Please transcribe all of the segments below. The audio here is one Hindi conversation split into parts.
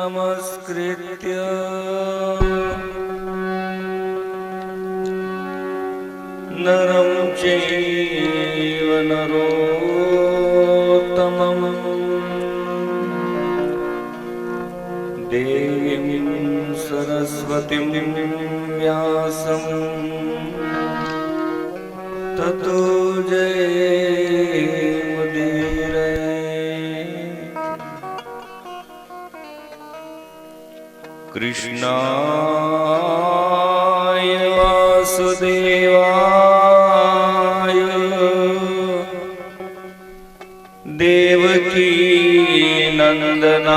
नमस्कृत्य नरं चैव नरोत्तमं देवीं सरस्वतीं व्यासं ततो कृष्णाय वासुदेवाय देवकी नंदनाय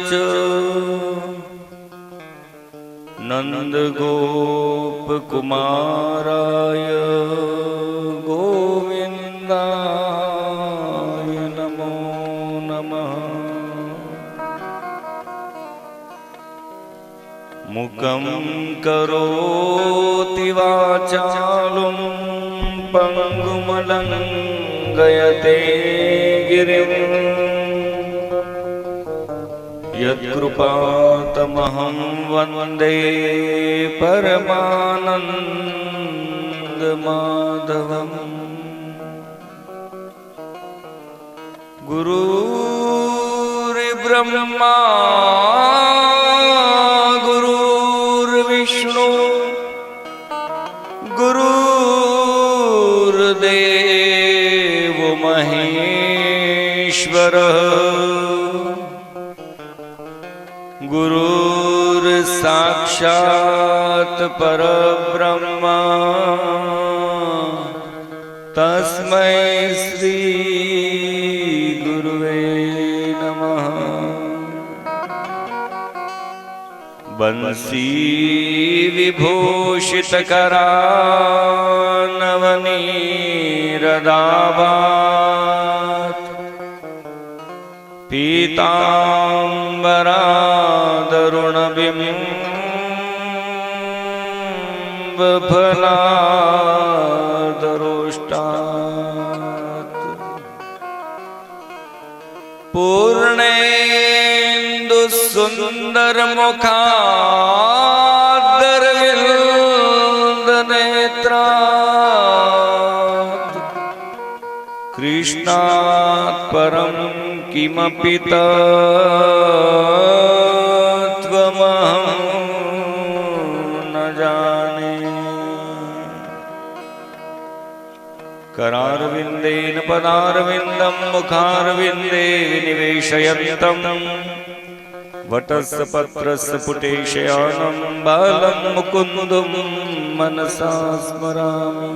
च नंदगोपकुमाराय गोविन्दाय नमो नमः। मुखं करोति वाचालं पङ्गुमलङ्घयते गिरिं यत्कृपातमहं वन्दे परमानन्दमाधवम्। गुरुर्ब्रह्मा विष्णु गुरुर्देव महेश्वरः गुरुर्साक्षात् परब्रह्म तस्मै श्री गुरुवे नमः। बंसी विभूषितकरानवनीरदाभात् पीताम्बरादरुणबिम्बफलादरोष्टात् पूर्णेन्दुसुन्दरमुखादरविन्दनेत्रात् कृष्णात् परं किमपि तत्त्वमहं न जाने। करारविन्देन पदारविन्दं मुखारविन्दे विनिवेशयन्तं वटस्य पत्रस्य पुटेशयानं बालं मुकुन्दं मनसा स्मरामि।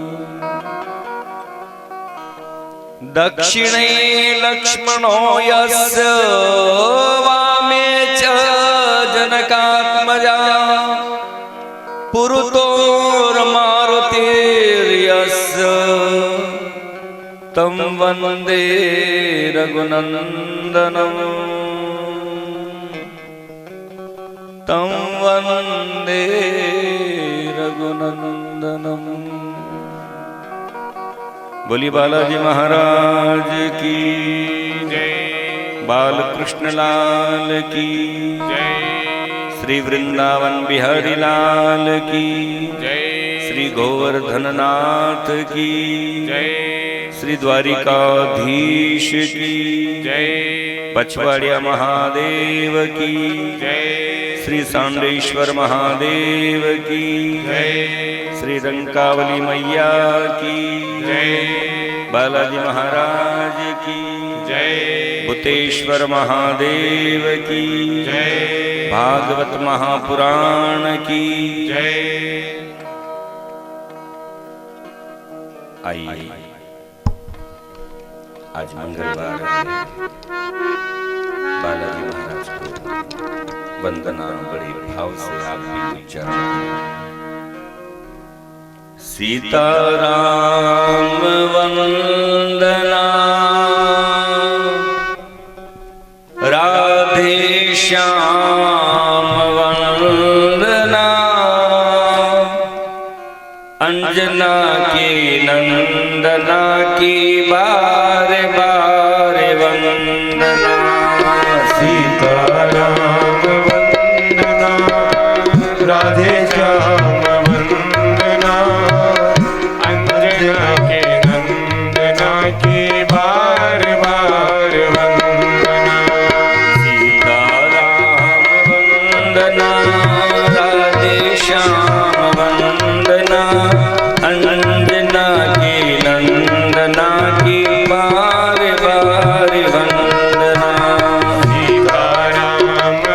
दक्षिणे लक्ष्मणो यस्य वामे च जनकात्मजा पुरुतोर्मारुतिर्यस्य तं वन्दे रघुनन्दनम् तं वन्दे रघुनन्दनम्। बोली बालाजी महाराज की जय, बालकृष्ण लाल की जय, श्री वृंदावन बिहारी लाल की जय, श्री गोवर्धन नाथ की जय, श्री द्वारिकाधीश की जय, पछवाड़िया महादेव की जय, श्री सांडेश्वर महादेव की जय, श्री रंकावली मैया की जय, बालाजी महाराज की जय, भूतेश्वर महादेव की जय, भागवत महापुराण की जय। आइए आज मंगलवार है, बालाजी महाराज को वंदना बड़े भाव से आप भी उच्चारण। सीताराम वंदना राधे श्याम वंदना अंजना के नंदना की बार बार वंदना। सीताराम वंदना, राधे श्याम वंदना, अंजना के नंदना की बार बार वंदना। सीताराम वंदना, राधे श्याम वंदना, अंजना की नंदना की बार बार वंदना। सीताराम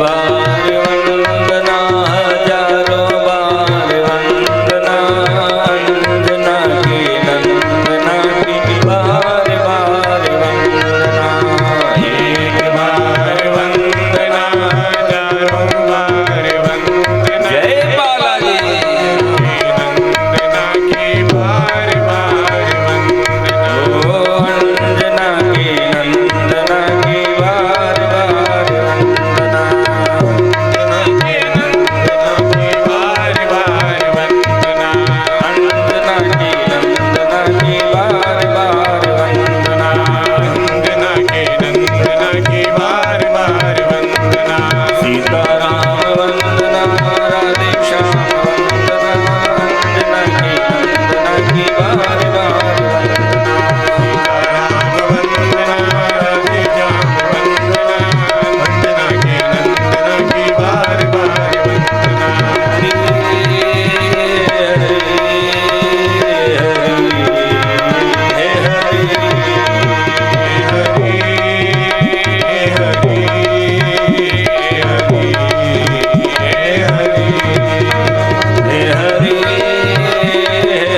बार वंदना हजारों बार वंदना अंजना के नंदना की बार बार वंदना एक बार वंदना हजारों बार वंदना जय बालाजी नंदना की बार बार वंदना ओ अंजना के नंदना की बार बार वंदना अंजना के नंदना की बार बार वंदना अंजना की नंदना की बार बार वंदना अंजना के नंदना की बार बार वंदना सीताराम वंदना राधे श्याम वंदना अंजना की नंदना की बार बार वंदना राम वंदना राधे श्याम वंदना अंजना के नंदना की बार बार वंदना हरि हरि हे हरि हरि हे हरि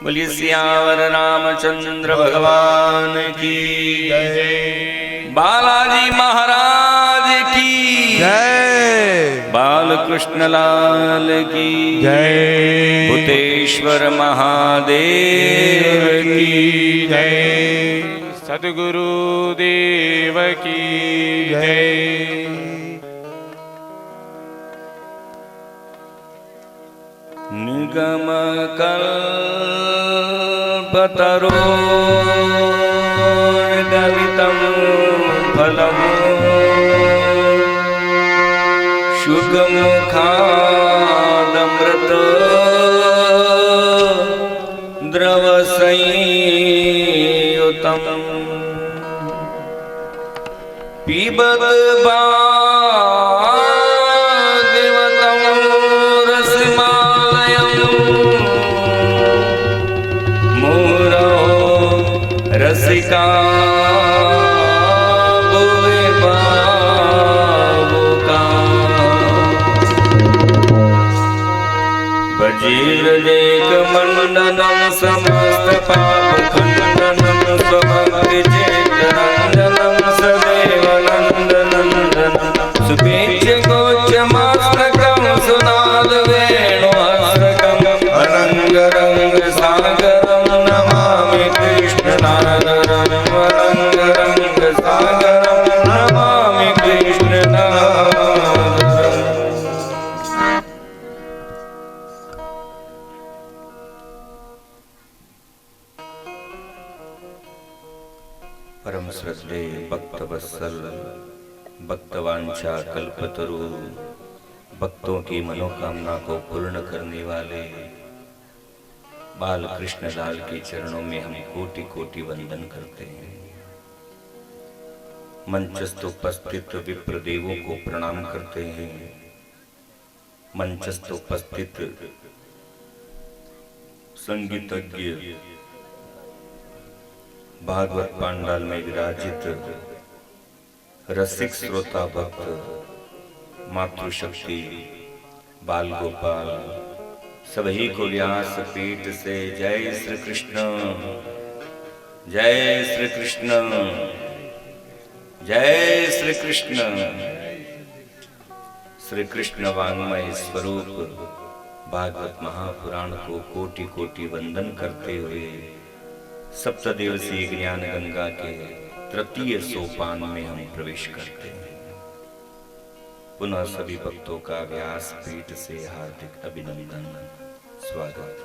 बोलिए सियावर रामचंद्र भगवान की बालाजी महाराज की जय बाल कृष्ण लाल की जय भूतेश्वर महादेव की जय सद्गुरु देव की जय निगम कल्पतरो गलितं फलम् शुकमुखादमृत द्रवसंयुतं पिबत भागवतं रसमालयम् मुहुरो रसिका भुवि भावुका वज्रदेकमण्डनं समस्त पापखण्डनं स्वभक्तिचेतरञ्जनं सदैव नन्दनन्दनं सुपेच्यगोच्यमास्तकं सुनादवेणुहस्तकम् अनङ्गरङ्गसागरं नमामि कृष्णनादरं अनङ्गरङ्गसागरं नमामि कृष्णनादरम् परम श्रद्धे भक्तवत्सल भक्तवांछा कल्पतरु भक्तों की मनोकामना को पूर्ण करने वाले बाल कृष्ण लाल के चरणों में हम कोटि कोटि वंदन करते हैं। मंचस्थ उपस्थित विप्र देवों को प्रणाम करते हैं। मंचस्थ उपस्थित संगीतज्ञ भागवत पांडाल में विराजित रसिक श्रोता भक्त मातृशक्ति बाल गोपाल सभी को व्यास पीठ से जय श्री कृष्ण, जय श्री कृष्ण, जय श्री कृष्ण। श्री कृष्ण वाङ्मय स्वरूप भागवत महापुराण को कोटि कोटि वंदन करते हुए सप्तदिवसीय ज्ञान गंगा के तृतीय सोपान में हम प्रवेश करते हैं। पुनः सभी भक्तों का व्यास पीठ से हार्दिक अभिनंदन, स्वागत।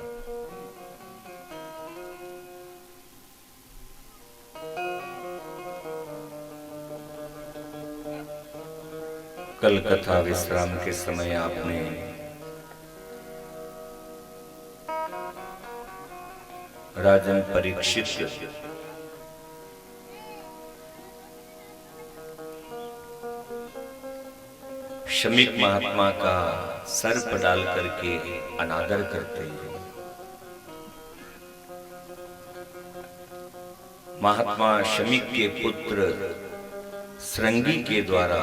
कल कथा विश्राम के समय आपने राजन परीक्षित शमीक महात्मा का सर्प डाल करके अनादर करते हैं। महात्मा शमीक के पुत्र श्रृंगी के द्वारा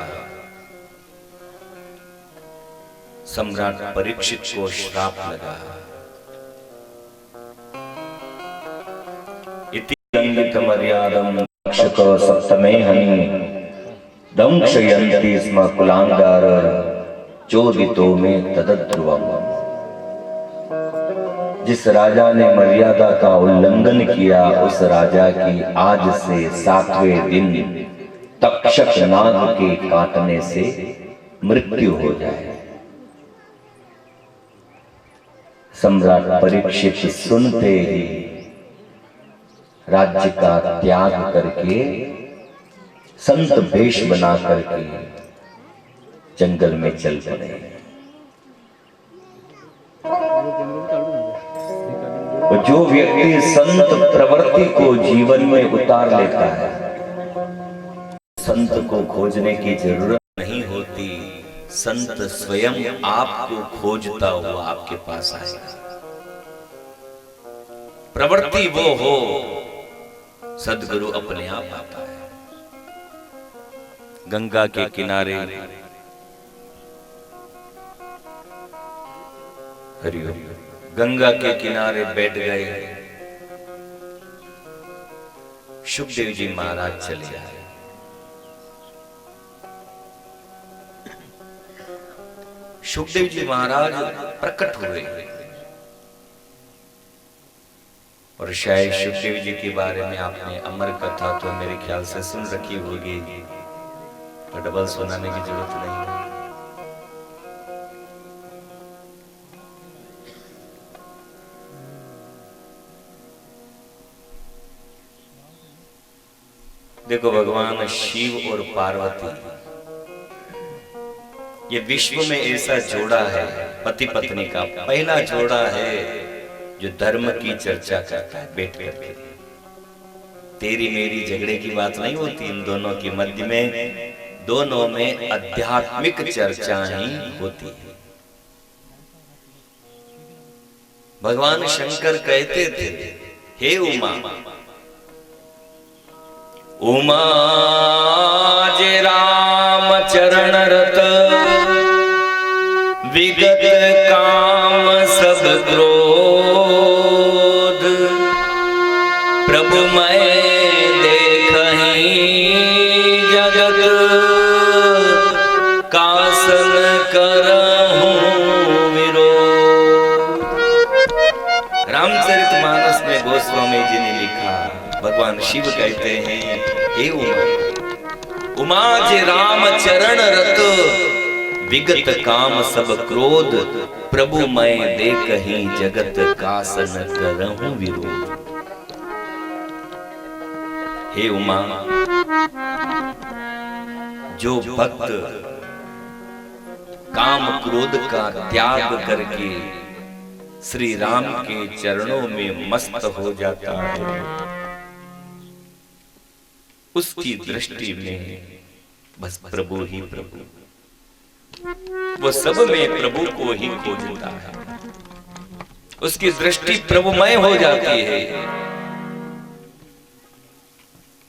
सम्राट परीक्षित को श्राप लगा। इति लंघित मर्यादं रक्षक सप्तमे हनि दंशयन्ति स्म कुलांगार चोदितो में तदध्रुवम्। जिस राजा ने मर्यादा का उल्लंघन किया उस राजा की आज से 7वें दिन तक्षक नाग के काटने से मृत्यु हो जाए। सम्राट परीक्षित सुनते ही राज्य का त्याग करके संत वेश बना करके जंगल में चल पड़े। जो व्यक्ति संत प्रवृत्ति को जीवन में उतार लेता है, संत को खोजने की जरूरत नहीं होती, संत स्वयं आपको खोजता हुआ आपके पास आएगा। प्रवृत्ति वो हो, सद्गुरु अपने आप आता है। गंगा के किनारे हरिओम, गंगा के किनारे बैठ गए। सुखदेव जी महाराज चले आए। सुखदेव जी महाराज प्रकट हुए और शायद सुखदेव जी के बारे में आपने अमर कथा तो मेरे ख्याल से सुन रखी होगी, तो डबल सुनाने की जरूरत नहीं है। देखो, भगवान शिव और पार्वती ये विश्व में ऐसा जोड़ा है, पति पत्नी का पहला जोड़ा है जो धर्म की चर्चा करता है बैठ करके। तेरी मेरी झगड़े की बात नहीं होती, इन दोनों के मध्य में दोनों में आध्यात्मिक चर्चा ही होती है। भगवान शंकर कहते थे, हे उमा, उमा जे राम चरण रत विगत काम सब क्रोध, प्रभु मैं देखहि जगत कासन करहूं विरोध। रामचरितमानस में गोस्वामी जी ने लिखा, भगवान शिव कहते हैं, हे उमा जे राम चरण रत विगत काम सब क्रोध, प्रभु मैं देखहि जगत कासन करहूं विरोध। हे उमा, जो भक्त काम क्रोध का त्याग करके श्री राम के चरणों में मस्त हो जाता है, उसकी दृष्टि में बस प्रभु ही प्रभु, वो सब में प्रभु को ही खोजता है। उसकी दृष्टि प्रभुमय हो जाती है।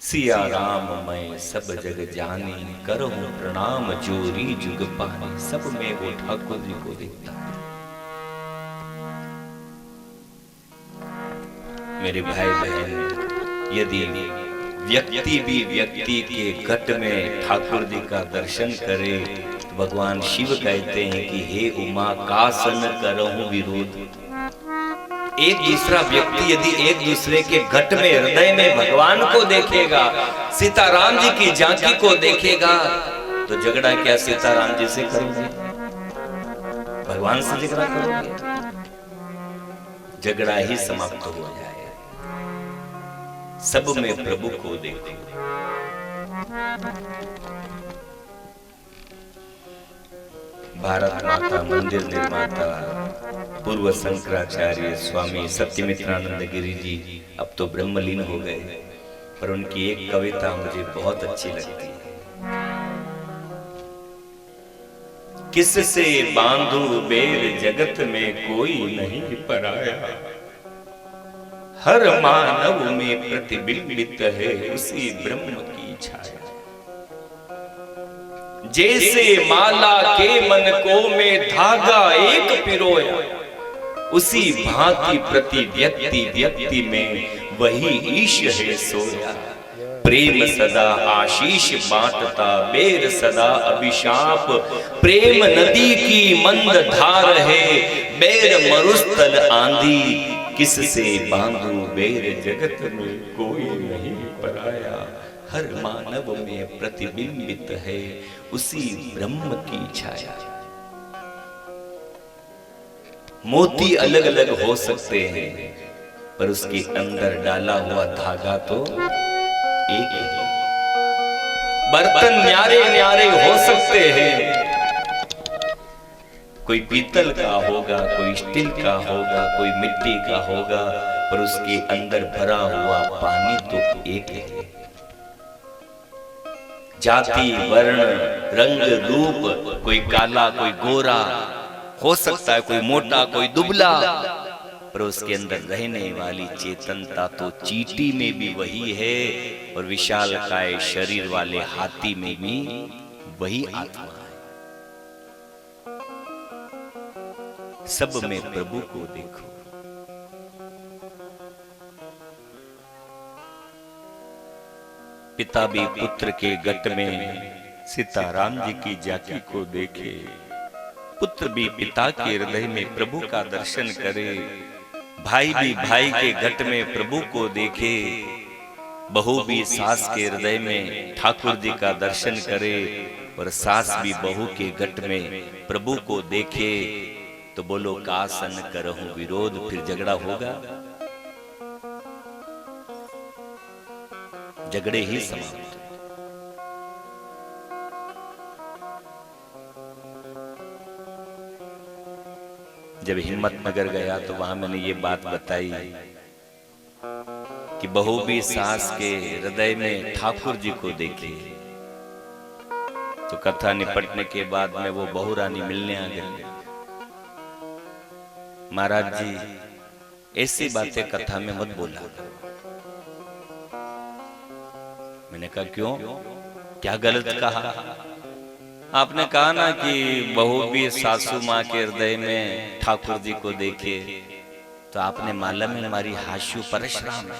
सिया राम मैं सब जग जानी, करो प्रणाम जोरी जुग पानी। सब में वो ठाकुर जी को देखता है। मेरे भाई बहन, यदि व्यक्ति भी व्यक्ति के घट में ठाकुर जी का दर्शन करे तो भगवान शिव कहते हैं कि हे उमा कासन करहूं विरोध। एक दूसरा व्यक्ति यदि एक दूसरे के घट में हृदय में भगवान को देखेगा, सीताराम जी की झांकी को देखेगा, तो झगड़ा क्या सीताराम जी से करोगे? भगवान से झगड़ा करोगे? झगड़ा ही समाप्त हो जाएगा। सब में प्रभु को देखो। भारत माता मंदिर निर्माता पूर्व शंकराचार्य स्वामी सत्यमित्रानंद गिरि जी अब तो ब्रह्मलीन हो गए, पर उनकी एक कविता मुझे बहुत अच्छी लगती है। किससे बांधू बेर जगत में कोई नहीं पराया, हर मानव में प्रतिबिंबित है उसी ब्रह्म की छाया। जैसे माला के मन को में धागा एक पिरोया, उसी भांति प्रति व्यक्ति व्यक्ति में वही ईश है सोया। प्रेम सदा आशीष बांटता बेर सदा अभिशाप, प्रेम नदी की मंद धार है बेर मरुस्थल आंधी। किससे बांधू बेर जगत में कोई नहीं पराया, हर मानव में प्रतिबिंबित है उसी ब्रह्म की छाया। मोती अलग अलग हो सकते हैं, पर उसके अंदर डाला हुआ धागा तो एक है। बर्तन न्यारे न्यारे हो सकते हैं, कोई पीतल का होगा, कोई स्टील का होगा, कोई मिट्टी का होगा, पर उसके अंदर भरा हुआ पानी तो एक है। जाति वर्ण रंग रूप, कोई काला कोई गोरा हो सकता है, कोई मोटा कोई दुबला, पर उसके अंदर रहने वाली चेतनता तो चींटी में भी वही है, और विशालकाय शरीर वाले हाथी में भी वही आत्मा है। सब में प्रभु को देखो। पिता भी पुत्र के गट में सीताराम जी की झांकी को देखे, पुत्र भी पिता के हृदय में प्रभु का दर्शन करे, भाई भी भाई के गट में प्रभु को देखे, बहू भी सास के हृदय में ठाकुर जी का दर्शन करे, और सास भी बहू के गट में प्रभु को देखे, तो बोलो कासन करहूं विरोध। फिर झगड़ा होगा? झगड़े ही समाप्त। जब हिम्मतनगर गया तो वहां मैंने ये बात बताई कि बहू भी सास के हृदय में ठाकुर जी को देखे। तो कथा निपटने के बाद में वो बहू रानी मिलने आ गई। महाराज जी ऐसी बातें कथा में मत बोला। मैंने कहा क्यों, क्या गलत कहा? आपने कहा ना कि बहू भी सासू माँ के हृदय में ठाकुर जी को देखे, तो आपने माला में हमारी हाशु परशुराम है,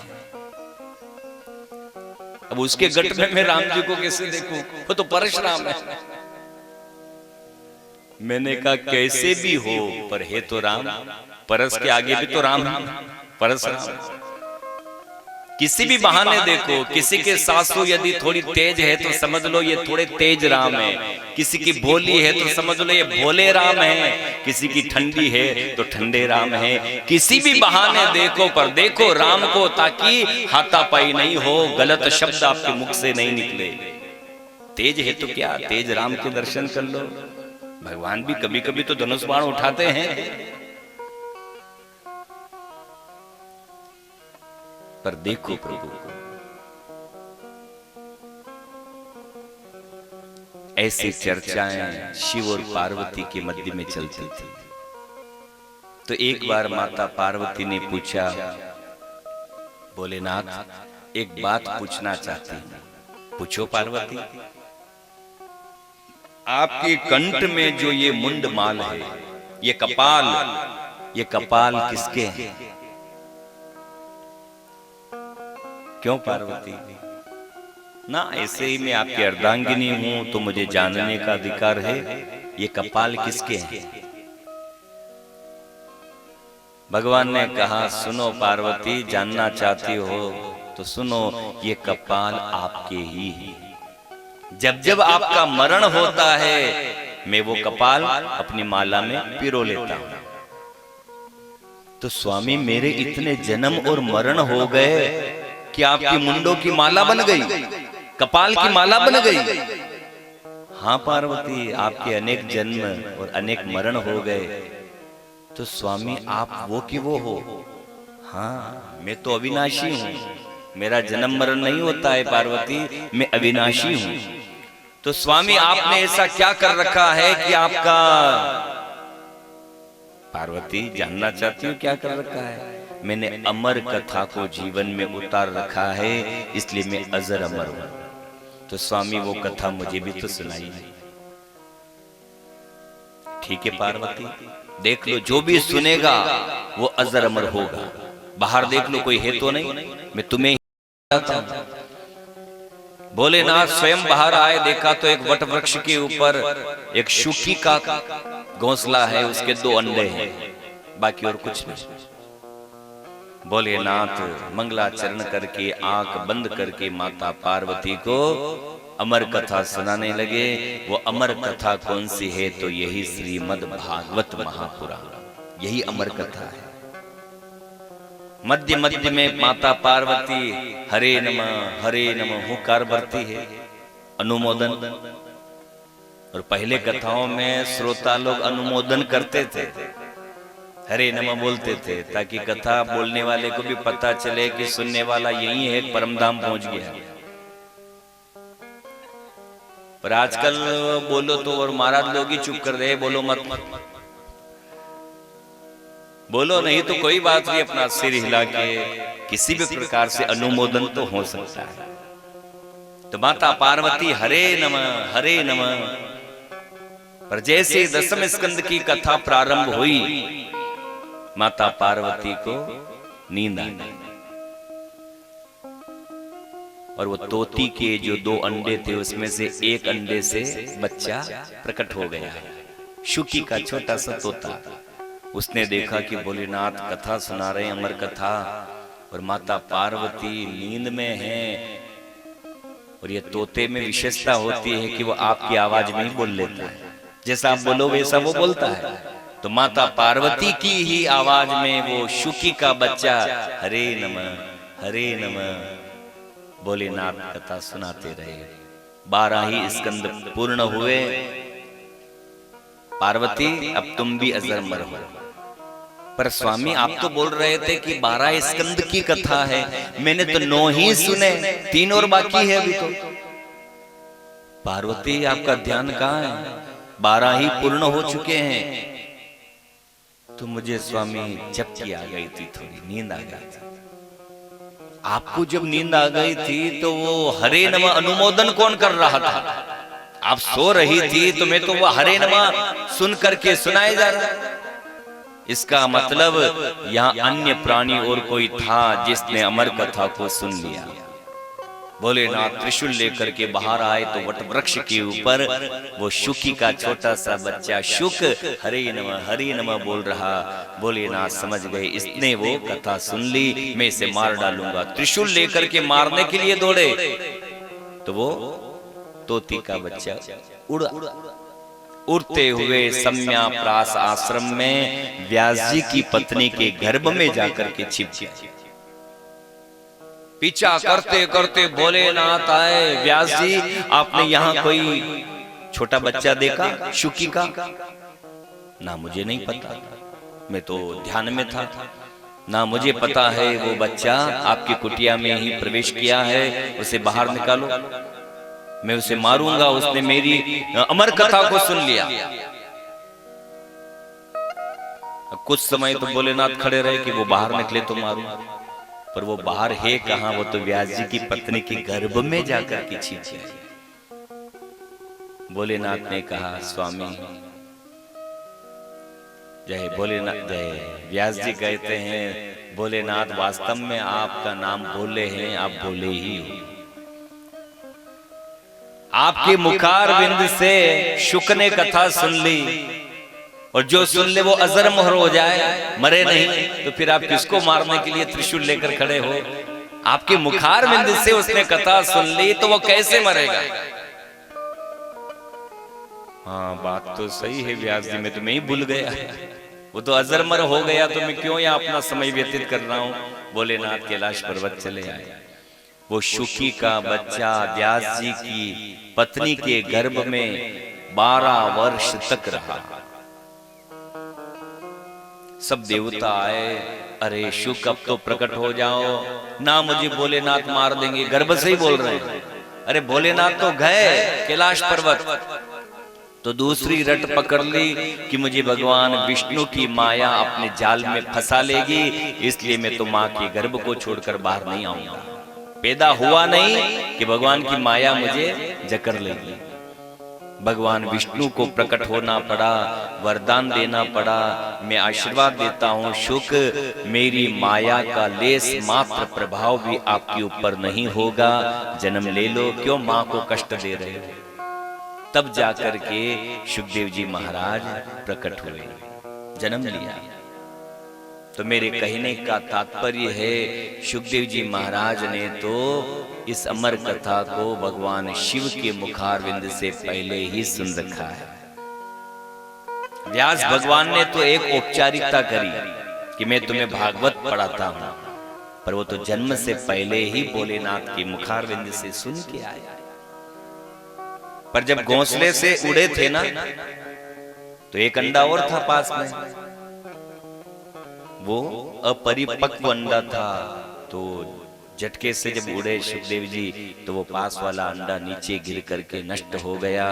अब उसके गट में मैं राम जी को कैसे देखूं? वो तो परशुराम है। मैंने कहा कैसे भी हो, पर है तो राम। परस के आगे भी तो राम है, परशुराम। किसी भी बहाने देखो, किसी के सासू यदि थोड़ी तेज है तो समझ लो ये थोड़े तेज राम है, किसी की भोली है तो समझ लो ये भोले राम है, किसी की ठंडी है तो ठंडे राम है। किसी भी बहाने देखो, पर देखो राम को, ताकि हाथापाई नहीं हो, गलत शब्द आपके मुख से नहीं निकले। तेज है तो क्या, तेज राम के दर्शन कर लो। भगवान भी कभी कभी तो धनुष बाण उठाते हैं, पर देखो प्रभु को। ऐसी चर्चाएं शिव और पार्वती के मध्य में चलती थी। तो एक बार माता पार्वती ने पूछा, भोलेनाथ एक बात पूछना चाहती हूं। पूछो पार्वती। आपके कंठ में जो ये मुंड माल है, ये कपाल किसके हैं? क्यों पार्वती? ना, ऐसे ही मैं आपकी अर्धांगिनी हूं तो मुझे जानने का अधिकार है ये कपाल किसके हैं। भगवान ने कहा सुनो पार्वती, जानना चाहती हो तो सुनो, ये कपाल आपके ही है। जब जब आपका मरण होता है मैं वो कपाल अपनी माला में पिरो लेता हूं। तो स्वामी मेरे इतने जन्म और मरण हो गए कि आपकी मुंडों की माला बन गई, कपाल की माला बन गई। हाँ पार्वती, आपके अनेक जन्म और अनेक मरण हो गए। तो स्वामी आप वो कि वो हो? हाँ, मैं तो अविनाशी हूं, मेरा जन्म मरण नहीं होता है पार्वती, मैं अविनाशी हूं। तो स्वामी आपने ऐसा क्या कर रखा है कि आपका, पार्वती जानना चाहती हूँ क्या कर रखा है? मैंने अमर कथा को जीवन में उतार रखा है, इसलिए मैं अजर अमर हूं। तो स्वामी वो कथा मुझे भी तो सुनाई। ठीक है पार्वती, देख लो जो भी सुनेगा वो अजर अमर होगा। बाहर देख लो कोई है तो नहीं, मैं तुम्हें ही बताता हूं। भोलेनाथ स्वयं बाहर आए, देखा तो एक वट वृक्ष के ऊपर एक शुकी का घोंसला है, उसके 2 अंडे हैं, बाकी और कुछ नहीं। भोलेनाथ मंगलाचरण करके आंख बंद करके माता पार्वती को अमर कथा सुनाने लगे। वो अमर कथा कौन सी है? तो यही श्रीमद् भागवत महापुराण, यही अमर कथा है। मध्य मध्य में माता पार्वती हरे नमः हुंकार भरती है, अनुमोदन। और पहले कथाओं में श्रोता लोग अनुमोदन करते थे, हरे नमः बोलते थे, ताकि कथा बोलने वाले को भी पता चले कि सुनने वाला यही है, परमधाम पहुंच गया। पर आजकल बोलो तो और महाराज लोग ही चुप कर रहे, बोलो मत, बोलो नहीं तो कोई बात नहीं, अपना सिर हिला के किसी भी प्रकार से अनुमोदन तो हो सकता है। तो माता पार्वती हरे नमः। पर जैसे 10वें स्कंद की कथा प्रारंभ हुई, माता पार्वती को नींद आ गई और वो तोती के जो 2 अंडे थे उसमें से एक अंडे से बच्चा प्रकट हो गया। शुकी का छोटा सा तोता, उसने देखा कि भोलेनाथ कथा सुना रहे हैं, अमर कथा, और माता पार्वती नींद में है। और ये तोते में विशेषता होती है कि वो आपकी आवाज में ही बोल लेता है, जैसा आप बोलो वैसा वो बोलता है। तो माता पार्वती की ही आवाज में वो शुकी का बच्चा हरे नमः भोलेनाथ कथा सुनाते रहे। 12 ही स्कंद पूर्ण हुए। पार्वती अब तुम भी अजर अमर हो। पर स्वामी आप तो बोल रहे थे कि 12 स्कंद की कथा है, मैंने तो 9 ही सुने, 3 और बाकी है अभी तो। पार्वती आपका ध्यान कहाँ है? 12 ही पूर्ण हो चुके हैं। तो मुझे स्वामी झपकी आ गई थी, थोड़ी नींद आ गई थी। आपको जब नींद आ गई थी तो वो हरे नमः अनुमोदन कौन कर रहा था? आप सो रही थी तो मैं तो वो हरे नमः सुन करके सुनाए जा रहा। इसका मतलब यहाँ अन्य प्राणी और कोई था जिसने अमर कथा को सुन लिया। भोलेनाथ त्रिशूल लेकर के बाहर आए तो वट वृक्ष के ऊपर वो शुकी का छोटा सा बच्चा शुक हरे नमः बोल रहा। भोलेनाथ समझ गए इसने वो कथा सुन ली, मैं इसे मार डालूंगा। त्रिशूल लेकर के मारने के लिए दौड़े तो वो तोती का बच्चा उड़ा। उड़ते हुए सम्या प्रास आश्रम में व्यास जी की पत्नी के गर्भ में जाकर के छिप गया। पीछा करते करते भोलेनाथ आए, व्यास जी आपने यहाँ कोई छोटा बच्चा देखा शुकी का? ना मुझे नहीं पता, मैं तो ध्यान में था। ना मुझे पता है वो बच्चा आपकी कुटिया में ही प्रवेश किया है, उसे बाहर निकालो, मैं उसे मारूंगा, उसने मेरी अमर कथा को सुन लिया। कुछ समय तो भोलेनाथ खड़े रहे कि वो बाहर निकले तो मारूं, पर वो बाहर है कहां? वो तो व्यास जी की पत्नी के गर्भ में जाकर के छिप गया। भोलेनाथ ने कहा स्वामी जय भोलेनाथ जय। व्यास जी कहते हैं भोलेनाथ वास्तव में आपका नाम भोले हैं, आप भोले ही हो। आपके मुखार बिंद से शुक ने कथा सुन ली, और जो सुन ले वो अजर मोहर हो जाए, मरे नहीं, तो फिर आप किसको मारने के लिए त्रिशूल लेकर खड़े हो? आपके मुखार बिंद से उसने कथा सुन ली तो वो कैसे मरेगा? हाँ, बात तो सही है व्यास जी, मैं तो मैं ही भूल गया, वो तो अजरमर हो गया, तो मैं क्यों यहाँ अपना समय व्यतीत कर रहा हूँ? भोलेनाथ कैलाश पर्वत चले आए। वो शुकी का बच्चा व्यास जी की पत्नी के गर्भ में 12 वर्ष तक रहा। सब देवता आए, अरे शुक अब तो प्रकट हो जाओ ना, मुझे भोलेनाथ मार देंगे। गर्भ से ही बोल रहे हैं। अरे भोलेनाथ तो गए कैलाश पर्वत, तो दूसरी रट पकड़ ली कि मुझे भगवान विष्णु की माया अपने जाल में फंसा लेगी, इसलिए मैं तो माँ के गर्भ को छोड़कर बाहर नहीं आऊंगा। पैदा हुआ नहीं कि भगवान की माया मुझे जकड़ लेगी। भगवान विष्णु को प्रकट होना पड़ा, वरदान देना पड़ा। मैं आशीर्वाद देता हूँ शुक, मेरी माया का लेस मात्र प्रभाव भी आपके ऊपर नहीं होगा, जन्म ले लो, क्यों माँ को कष्ट दे रहे हो? तब जाकर के शुकदेव जी महाराज प्रकट हुए, जन्म लिया। तो मेरे कहने का तात्पर्य है, शुकदेव जी महाराज ने तो इस अमर कथा को भगवान शिव के मुखारविंद से पहले ही सुन रखा है। व्यास भगवान ने तो एक औपचारिकता करी कि मैं तुम्हें भागवत पढ़ाता हूं, पर वो तो जन्म से पहले ही भोलेनाथ के मुखारविंद से सुन के आया। पर जब घोंसले से उड़े थे ना, तो एक अंडा और था पास में, वो अपरिपक्व अंडा था। तो झटके से जब उड़े शुकदेव जी, तो वो पास वाला अंडा नीचे गिर करके नष्ट हो गया।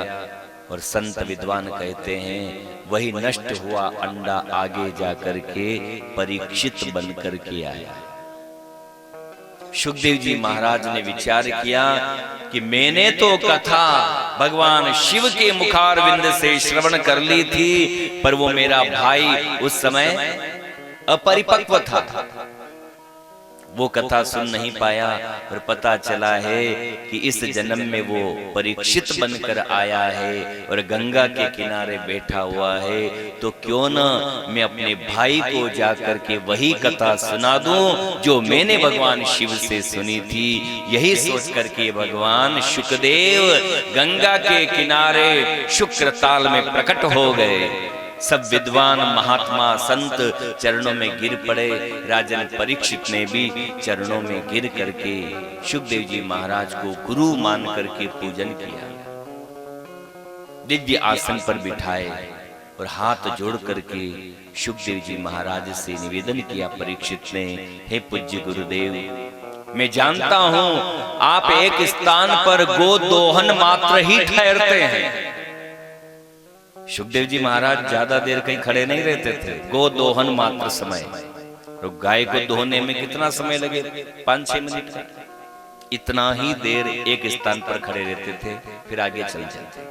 और संत विद्वान कहते हैं वही नष्ट हुआ अंडा आगे जाकर के परीक्षित बन करके आया। शुकदेव जी महाराज ने विचार किया कि मैंने तो कथा भगवान शिव के मुखारविंद से श्रवण कर ली थी, पर वो मेरा भाई उस समय अपरिपक्व था, वो कथा सुन नहीं पाया। और पता चला है कि इस जन्म में वो परीक्षित बनकर आया है और गंगा के किनारे बैठा हुआ है। तो क्यों न मैं अपने भाई को जाकर के वही कथा सुना दूं जो मैंने भगवान शिव से सुनी थी। यही सोच करके भगवान शुकदेव गंगा के किनारे शुक्र ताल में प्रकट हो गए। सब विद्वान महात्मा संत चरणों में गिर पड़े। राजन परीक्षित ने भी चरणों में गिर करके शुकदेव जी महाराज को गुरु मान करके पूजन किया। दिव्य आसन पर बिठाए और हाथ जोड़ करके शुकदेव जी महाराज से निवेदन किया परीक्षित ने, हे पूज्य गुरुदेव, मैं जानता हूं आप एक स्थान पर गो दोहन मात्र ही ठहरते हैं। शुकदेव जी महाराज ज्यादा देर कहीं खड़े नहीं रहते थे, गो दोहन मात्र समय। तो गाय को दोहने में कितना समय लगे? 5-6 मिनट। इतना ही देर एक स्थान पर खड़े रहते थे, फिर आगे चल जाते।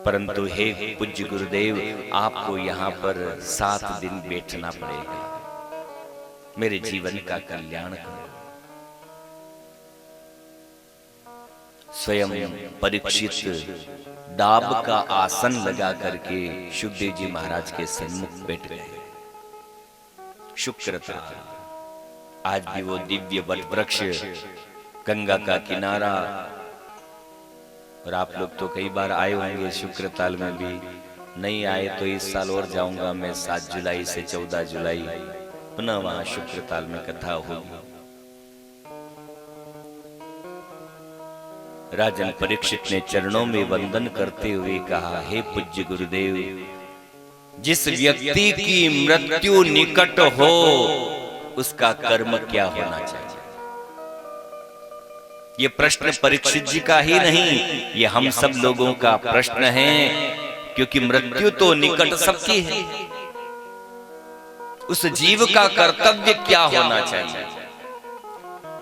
परंतु हे पूज्य गुरुदेव, आपको यहाँ पर 7 दिन बैठना पड़ेगा, मेरे जीवन का कल्याण करो। स्वयं परीक्षित डाब का आसन लगा करके शुकदेव जी महाराज के सन्मुख बैठ गए। शुक्र था, आज भी वो दिव्य वट वृक्ष, गंगा का किनारा। और आप लोग तो कई बार आए होंगे शुक्र ताल में भी, नहीं आए तो इस साल और जाऊंगा मैं। 7 जुलाई से 14 जुलाई पुनः वहां शुक्र ताल में कथा होगी। राजन परीक्षित ने चरणों में वंदन करते हुए कहा, हे पूज्य गुरुदेव, जिस व्यक्ति की मृत्यु निकट हो उसका कर्म क्या होना चाहिए? ये प्रश्न परीक्षित जी का ही नहीं, ये हम सब लोगों का प्रश्न है, क्योंकि मृत्यु तो निकट सबकी है। उस जीव का कर्तव्य क्या होना चाहिए?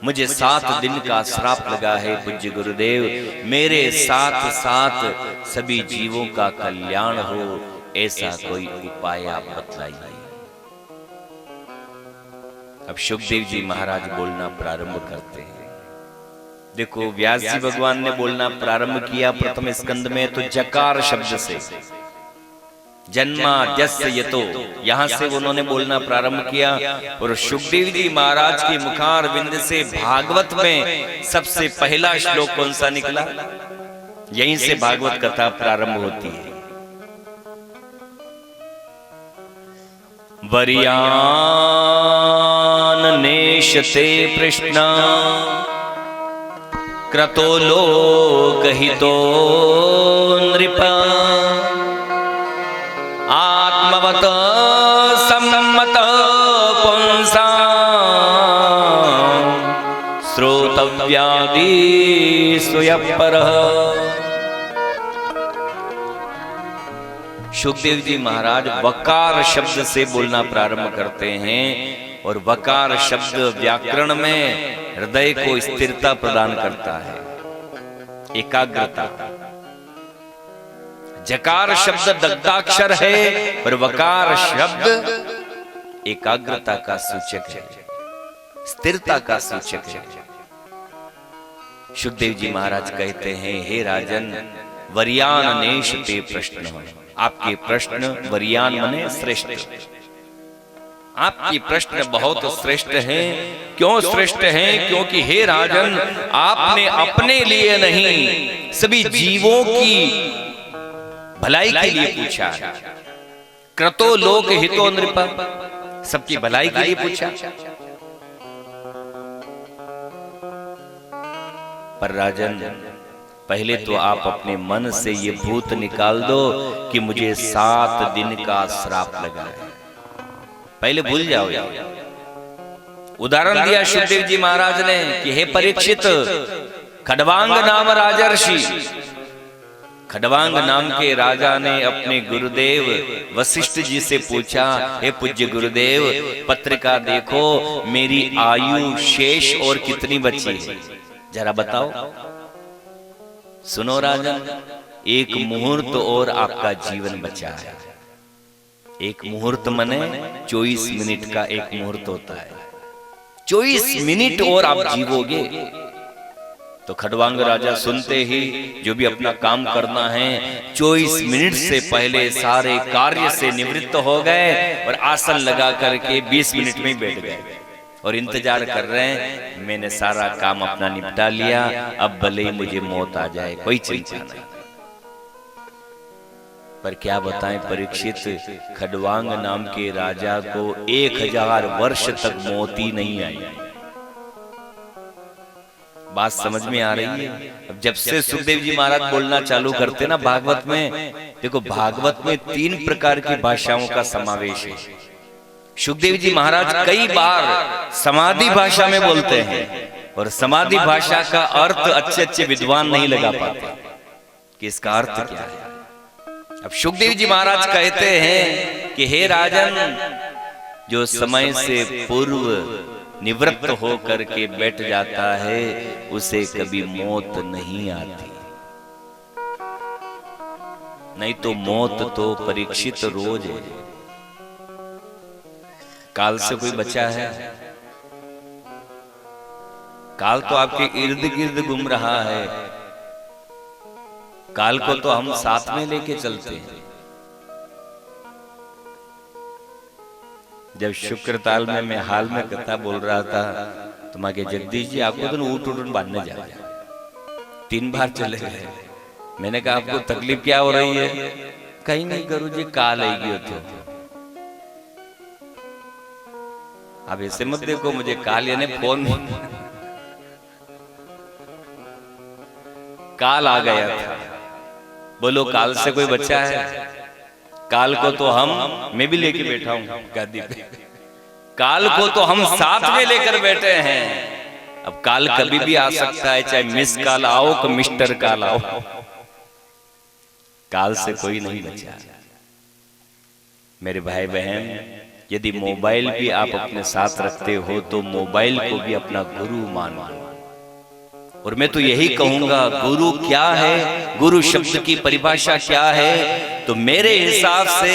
मुझे 7 दिन का श्राप लगा है पूज्य गुरुदेव, मेरे साथ साथ सभी जीवों का कल्याण हो, ऐसा कोई उपाय आप बतलाइए। अब शुकदेव जी महाराज बोलना प्रारंभ करते हैं। देखो व्यास जी भगवान ने बोलना प्रारंभ किया प्रथम स्कंद में तो जकार शब्द से, जन्माद्यस्य यतो, यहां से उन्होंने बोलना प्रारंभ किया। और सुखदेव जी महाराज के मुखार बिंद से भागवत में सबसे पहला श्लोक कौन सा निकला? यहीं से भागवत कथा प्रारंभ होती है। वरियान नेशते प्रश्न क्रतो लोकहितो नृप आत्मवत सम्मत पुंसा श्रोतव्यादि स्वयंपरः। सुखदेव जी महाराज वकार शब्द से बोलना प्रारंभ करते हैं और वकार शब्द व्याकरण में हृदय को स्थिरता प्रदान करता है, एकाग्रता। जकार शब्द दग्धाक्षर है और वकार शब्द एकाग्रता का सूचक है, स्थिरता का सूचक है। सुखदेव जी महाराज कहते हैं, हे राजन, वरियान नेश ते प्रश्न, आपके प्रश्न वरियान मने श्रेष्ठ, आपके प्रश्न बहुत श्रेष्ठ हैं। क्यों श्रेष्ठ हैं? क्योंकि हे राजन, आपने अपने लिए नहीं सभी जीवों की भलाई के लिए पूछा। क्रतो लोक हितो नृप, सबकी भलाई के लिए पूछा। पर राजन, पहले तो आप अपने मन से ये भूत निकाल दो कि मुझे 7 दिन का श्राप लगा है, पहले भूल जाओ। उदाहरण दिया सुखदेव जी महाराज ने कि हे परीक्षित, खडवांग नाम राजर्षि, खडवांग नाम के राजा ने अपने गुरुदेव वशिष्ठ जी से पूछा, हे पूज्य गुरुदेव, पत्रिका देखो, मेरी आयु शेष और कितनी बची है, जरा बताओ। सुनो राजन, एक मुहूर्त और आपका जीवन बचा है। एक मुहूर्त मने 24 मिनट का एक मुहूर्त होता है, 24 मिनट और आप जीवोगे। तो खडवांग राजा सुनते ही जो भी अपना काम करना है 24 मिनट से पहले सारे कार्य से निवृत्त हो गए और आसन लगा करके 20 मिनट में बैठ गए और इंतजार कर रहे हैं, मैंने सारा काम अपना निपटा लिया, अब भले ही मुझे मौत आ जाए, कोई चिंता नहीं। पर क्या बताएं परीक्षित, खडवांग नाम के राजा को 1000 वर्ष तक मौत ही नहीं आई। बात समझ में आ रही है? अब जब से सुखदेव जी महाराज बोलना चालू करते ना भागवत में, देखो भागवत में 3 प्रकार की भाषाओं का समावेश है। सुखदेव जी महाराज कई बार समाधि भाषा में बोलते हैं और समाधि भाषा का अर्थ अच्छे विद्वान नहीं लगा पाते कि इसका अर्थ क्या है। अब सुखदेव जी महाराज कहते हैं कि हे राजन, जो समय से पूर्व निवृत्त होकर के बैठ जाता है उसे कभी मौत नहीं आती, नहीं तो मौत तो परीक्षित रोज है। काल से कोई बचा है? काल तो आपके इर्द गिर्द घूम रहा है। काल को तो हम साथ में लेके चलते हैं। जब शुक्रताल में मैं हाल में कथा बोल रहा था तो मां के जगदीश जी आपको तो ऊट बांधने जा रहे, 3 बार चले गए। मैंने कहा आपको तकलीफ क्या हो रही है? कहीं नहीं गुरुजी, काल आएगी होते। अब ऐसे मत देखो मुझे, काल यानी फोन काल आ गया था। बोलो काल से कोई बच्चा है? काल को तो मैं भी लेके बैठा हूं गादी पे, काल को तो हम साथ में लेकर बैठे हैं। अब काल कभी भी आ सकता है, चाहे मिस काल आओ कि मिस्टर काल आओ, काल से कोई नहीं बचा। मेरे भाई बहन, यदि मोबाइल भी आप अपने साथ रखते हो तो मोबाइल को भी अपना गुरु मानो। और मैं तो यही कहूंगा, गुरु क्या है, गुरु शब्द की परिभाषा क्या है? तो मेरे हिसाब से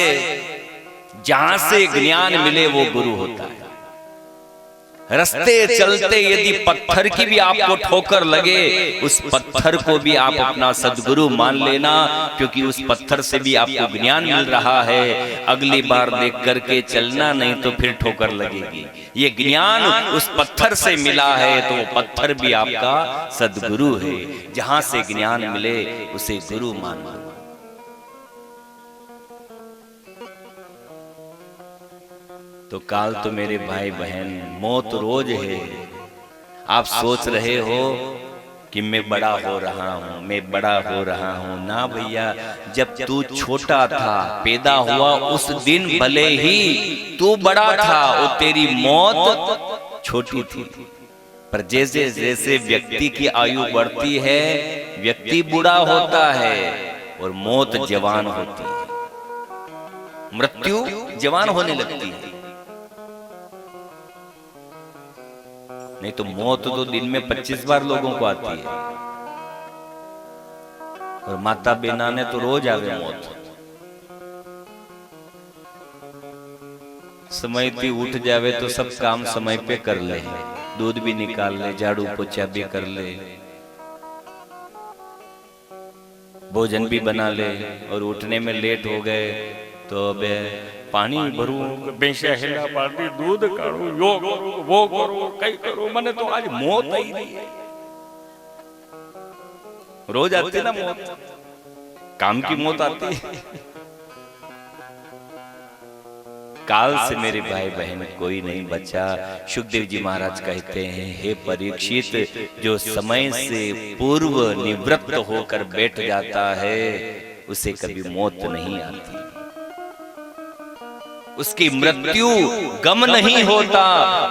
जहां से ज्ञान मिले वो गुरु होता है। रास्ते चलते यदि पत्थर की भी आपको ठोकर लगे, उस पत्थर को भी आप अपना सदगुरु मान लेना, क्योंकि उस पत्थर से भी आपको ज्ञान मिल रहा है। अगली बार देख करके चलना, नहीं तो फिर ठोकर लगेगी। ये ज्ञान उस पत्थर से मिला है तो वो पत्थर भी आपका सदगुरु है। जहां से ज्ञान मिले उसे गुरु मानो। तो काल तो मेरे भाई बहन, मौत रोज है। आप सोच रहे हो कि मैं बड़ा हो रहा हूं, मैं बड़ा हो रहा हूं। ना भैया, जब तू छोटा था, पैदा हुआ उस दिन भले ही तू बड़ा था, वो तेरी मौत छोटी थी। पर जैसे जैसे व्यक्ति की आयु बढ़ती है, व्यक्ति बूढ़ा होता है और मौत जवान होती है, मृत्यु जवान होने लगती है। नहीं तो मौत तो दिन में 25 बार लोगों को आती है, और माता बिना ने तो रोज आवे मौत। समय पे उठ जावे तो सब काम समय पे कर ले, दूध भी निकाल ले, झाड़ू पोछा भी कर ले, भोजन भी बना ले, और उठने में लेट हो गए तो अब पानी भरू, बेंशे हिला पाती, दूध काढू, यो करो, वो करो, कई करो, मने तो आज मौत आई नहीं है। रोज आती ना मौत, काम की मौत आती है। काल से मेरे भाई बहन कोई नहीं बचा। सुखदेव जी महाराज कहते हैं, हे परीक्षित, जो समय से पूर्व निवृत्त होकर बैठ जाता है उसे कभी मौत नहीं आती, उसकी मृत्यु गम नहीं होता,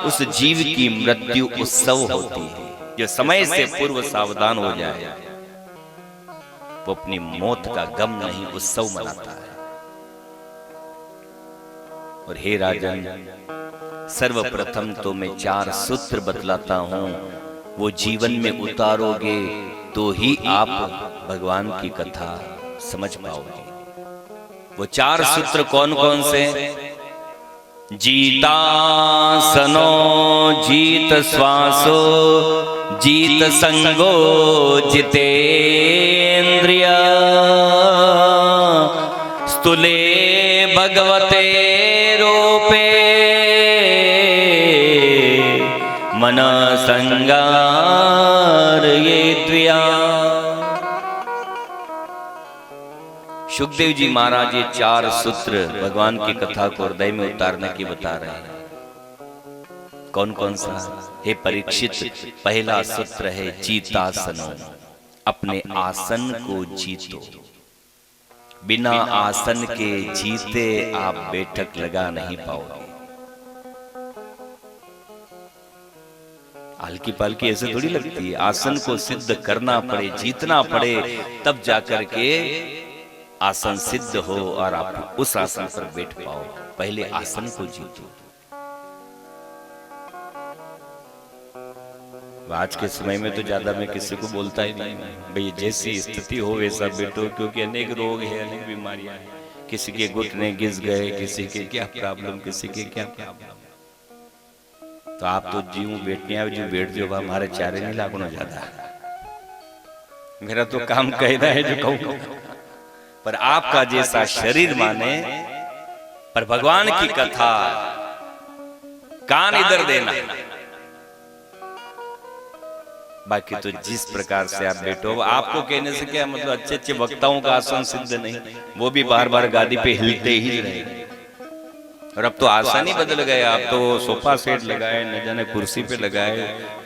उस जीव की मृत्यु उत्सव होती है। जो समय से पूर्व सावधान हो जाए वो अपनी मौत का गम नहीं, उत्सव मनाता है। और हे राजन, सर्वप्रथम तो मैं 4 सूत्र बतलाता हूं, वो जीवन में उतारोगे तो ही आप भगवान की कथा समझ पाओगे। वो 4 सूत्र कौन कौन से? जीतासनो, जीत श्वासो, जीत संगो, जितेन्द्रिय, स्तुले भगवते रूपे, मन संगार ये द्विया। सुखदेव जी महाराज ये 4 सूत्र भगवान की कथा को हृदय में उतारने की बता रहे हैं। कौन कौन सा? हे परीक्षित, पहला सूत्र है जीतासनो, अपने आसन को जीतो। बिना आसन के जीते आप बैठक लगा नहीं पाओगे। हल्की पालकी ऐसे थोड़ी लगती है, आसन को सिद्ध करना पड़े, जीतना पड़े, तब जाकर के आसन सिद्ध हो और आप उस आसन पर बैठ पाओ। पहले आसन को जीतो। आज के समय में तो ज्यादा मैं किसी को बोलता ही नहीं, भाई जैसी स्थिति हो वैसा बैठो, क्योंकि अनेक रोग है, अनेक बीमारियां हैं। किसी के घुटने घिस गए, किसी के क्या प्रॉब्लम, किसी के क्या प्रॉब्लम। तो आप तो जीव बैठने आवे, जो बैठ जो हमारे चारे नहीं लागनो ज्यादा। मेरा तो काम कहना है जो कहूँ, पर आपका जैसा शरीर माने, पर भगवान की कथा कान इधर देना। बाकी तो जिस प्रकार से आप बैठो, आपको कहने से क्या मतलब, अच्छे अच्छे वक्ताओं का आसन सिद्ध नहीं, वो भी बार बार गादी पे हिलते ही रहेंगे। और अब तो आसन ही बदल गए, आप तो सोफा सेट लगाए, न जाने कुर्सी पे लगाए,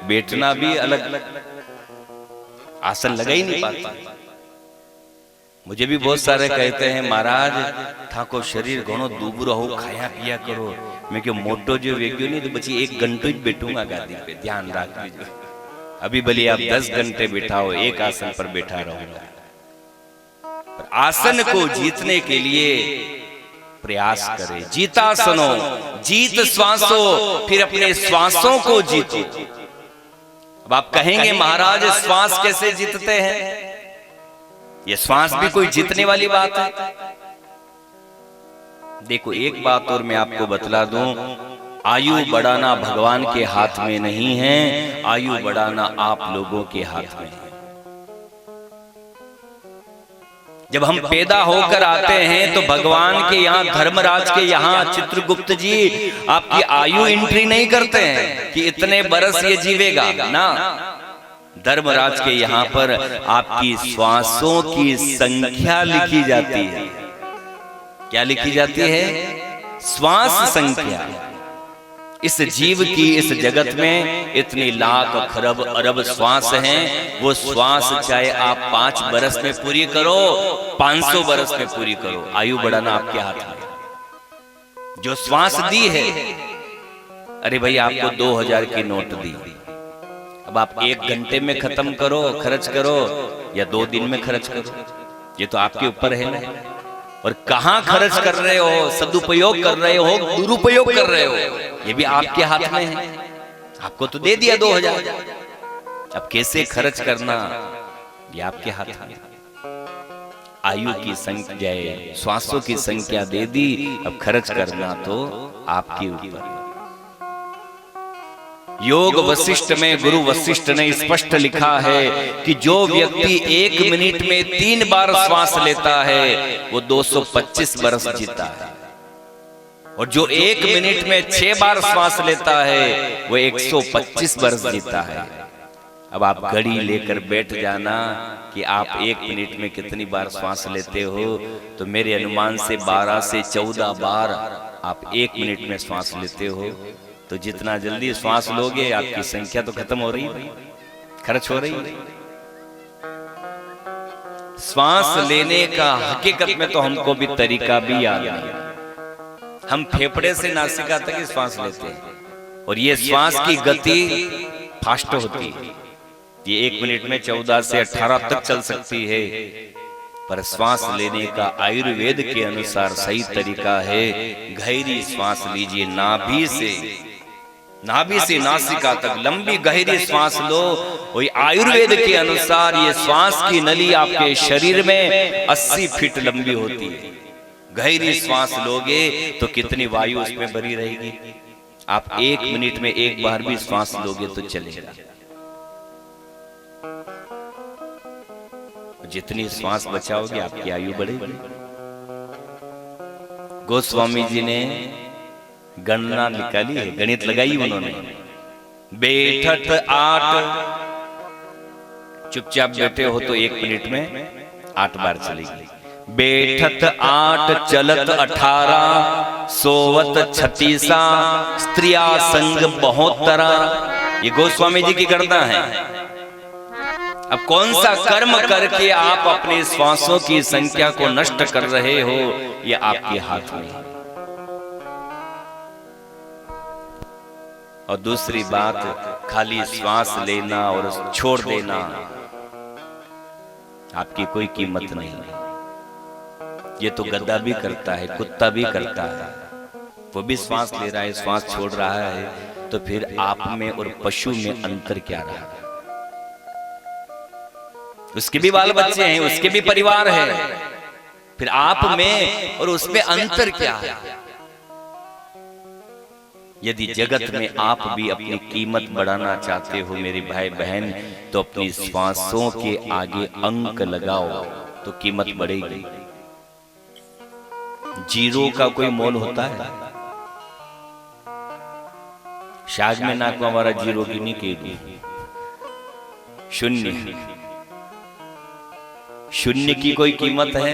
बैठना भी अलग अलग, आसन लगा ही नहीं पाता। मुझे भी बहुत सारे कहते हैं, महाराज थाको शरीर घणो दूबरो हो, खाया पिया करो। मैं क्यों मोटो जो वेग्यो नहीं तो बची 1 घंटो ही बैठूंगा गादी पे, ध्यान रख लीजिए। अभी भले आप 10 घंटे बैठाओ, एक आसन पर बैठा रहूंगा। पर आसन को जीतने के लिए प्रयास करें। जीतासनो, जीत श्वासो, फिर अपने श्वासों को जीतो। अब आप कहेंगे, महाराज श्वास कैसे जीतते हैं? ये श्वास भी कोई जीतने वाली बात है? देखो, एक बात और मैं आपको बतला दूं, आयु बढ़ाना भगवान के हाथ में नहीं है, आयु बढ़ाना आप लोगों के हाथ में है। जब हम पैदा होकर आते हैं तो भगवान के यहाँ, धर्मराज के यहाँ चित्रगुप्त जी आपकी आयु एंट्री नहीं करते हैं कि इतने बरस ये जीवेगा ना। धर्मराज के यहाँ पर आपकी श्वासों की संख्या लिखी जाती है। क्या लिखी जाती है? श्वास संख्या। इस जीव की इस जगत में इतनी लाख खरब अरब श्वास हैं, वो श्वास चाहे आप 5 बरस में पूरी करो, 500 बरस में पूरी करो, आयु बढ़ाना आपके हाथ में। जो श्वास दी है, अरे भाई आपको 2000 की नोट दी, अब आप 1 घंटे में खत्म करो, खर्च करो, या 2 दिन में खर्च करो, ये तो आपके ऊपर है ना। और कहां खर्च कर रहे हो, सदुपयोग कर रहे हो, दुरुपयोग कर रहे हो, ये भी आपके हाथ में है। आपको तो दे दिया 2000, अब कैसे खर्च करना ये आपके हाथ में। आयु की संख्या, श्वासों की संख्या दे दी, अब खर्च करना तो आपके ऊपर। योग वशिष्ठ में गुरु वशिष्ठ ने स्पष्ट लिखा है कि जो व्यक्ति 1 मिनट में 3 बार श्वास लेता है वो 225 बरस जीता है, और जो 1 मिनट में 6 बार श्वास लेता है वो 125 बरस जीता है। अब आप घड़ी लेकर बैठ जाना कि आप 1 मिनट में कितनी बार श्वास लेते हो, तो मेरे अनुमान से 12 से 14 बार आप 1 मिनट में श्वास लेते हो। तो जितना जल्दी श्वास लोगे आपकी संख्या तो खत्म हो रही है, खर्च हो रही है। श्वास लेने का हकीकत में तो हमको भी तरीका भी याद नहीं। हम फेफड़े से नासिका तक ही श्वास लेते हैं, और ये श्वास की गति फास्ट होती है। ये 1 मिनट में 14 से 18 तक चल सकती है, पर श्वास लेने का आयुर्वेद के अनुसार सही तरीका है गहरी श्वास लीजिए, नाभि से नासिका तक लंबी गहरी श्वास लो। वही आयुर्वेद के अनुसार ये श्वास की नली आपके शरीर में 80 फीट लंबी होती है। गहरी श्वास लोगे तो कितनी वायु उसमें भरी रहेगी। आप 1 मिनट में 1 बार भी श्वास लोगे तो चलेगा। जितनी श्वास बचाओगे आपकी आयु बढ़ेगी। गोस्वामी जी ने गणना निकाली है, गणित लगाई उन्होंने। बैठत 8, चुपचाप बैठे हो तो 1 मिनट में 8 बार चलेगी। बैठत 8, चलत 18, सोवत 36, स्त्रिया संग 72। ये गोस्वामी जी की गणना है। अब कौन सा कर्म करके आप अपने श्वासों की संख्या को नष्ट कर रहे हो, ये आपके हाथ में है। और दूसरी बात, खाली श्वास लेना और छोड़ देना आपकी कोई कीमत नहीं। ये तो गधा भी करता है, कुत्ता भी करता है, वो भी श्वास ले रहा है, श्वास छोड़ रहा है, तो फिर आप में और पशु में अंतर क्या रहा? उसके भी बाल बच्चे हैं, उसके भी परिवार है, फिर आप में और उसमें अंतर क्या है? यदि जगत में आप भी अपनी कीमत बढ़ाना चाहते हो मेरे भाई बहन, तो अपनी श्वासों के आगे अंक लगाओ तो कीमत बढ़ेगी। जीरो का कोई मोल होता है? शायद में ना को हमारा जीरो की नहीं की, 0, 0 की कोई कीमत है?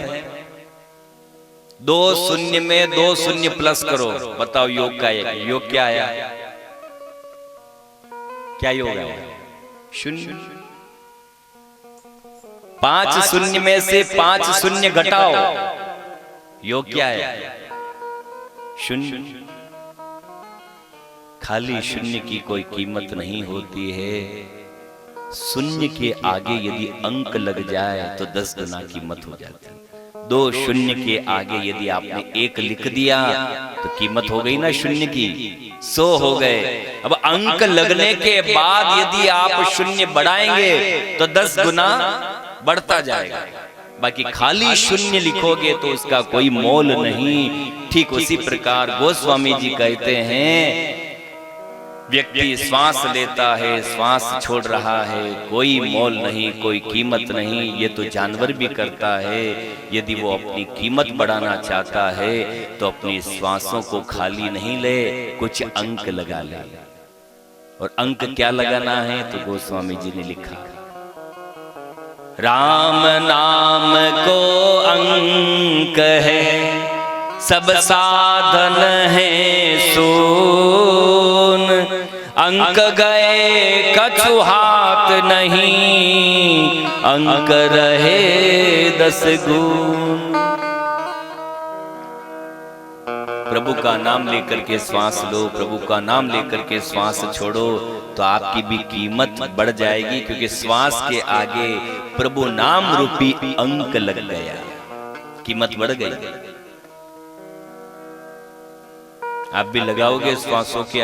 2 0 में 2 0 प्लस करो, बताओ योग का योग क्या आया? क्या योग आया? 0। 5 0 में से 5 0 घटाओ, योग क्या आया? 0। खाली 0 की कोई कीमत नहीं होती है। 0 के आगे यदि अंक लग जाए तो 10 गुना कीमत हो जाती है। 2 0 के आगे यदि आपने 1 लिख दिया तो कीमत हो गई ना 0 की, 100 हो गए। अब अंक लगने के बाद यदि आप 0 बढ़ाएंगे तो 10 गुना बढ़ता जाएगा। बाकी खाली 0 लिखोगे तो उसका कोई मोल नहीं। ठीक उसी प्रकार गोस्वामी जी कहते हैं व्यक्ति श्वास लेता है, श्वास छोड़ रहा है, कोई मोल नहीं, कोई कीमत नहीं। ये तो जानवर भी करता है। यदि वो अपनी कीमत बढ़ाना चाहता है तो अपनी श्वासों को खाली नहीं ले, कुछ अंक लगा ले। और अंक क्या लगाना है तो गोस्वामी जी ने लिखा, राम नाम को अंक है, सब साधन है सोन। अंक गए कछु हाथ नहीं, अंक रहे 10 गुण। प्रभु का नाम लेकर के श्वास लो, प्रभु का नाम लेकर के श्वास छोड़ो, तो आपकी भी कीमत बढ़ जाएगी, क्योंकि श्वास के आगे प्रभु नाम रूपी अंक लग गया, कीमत बढ़ गई। आप भी लगाओगे श्वासों के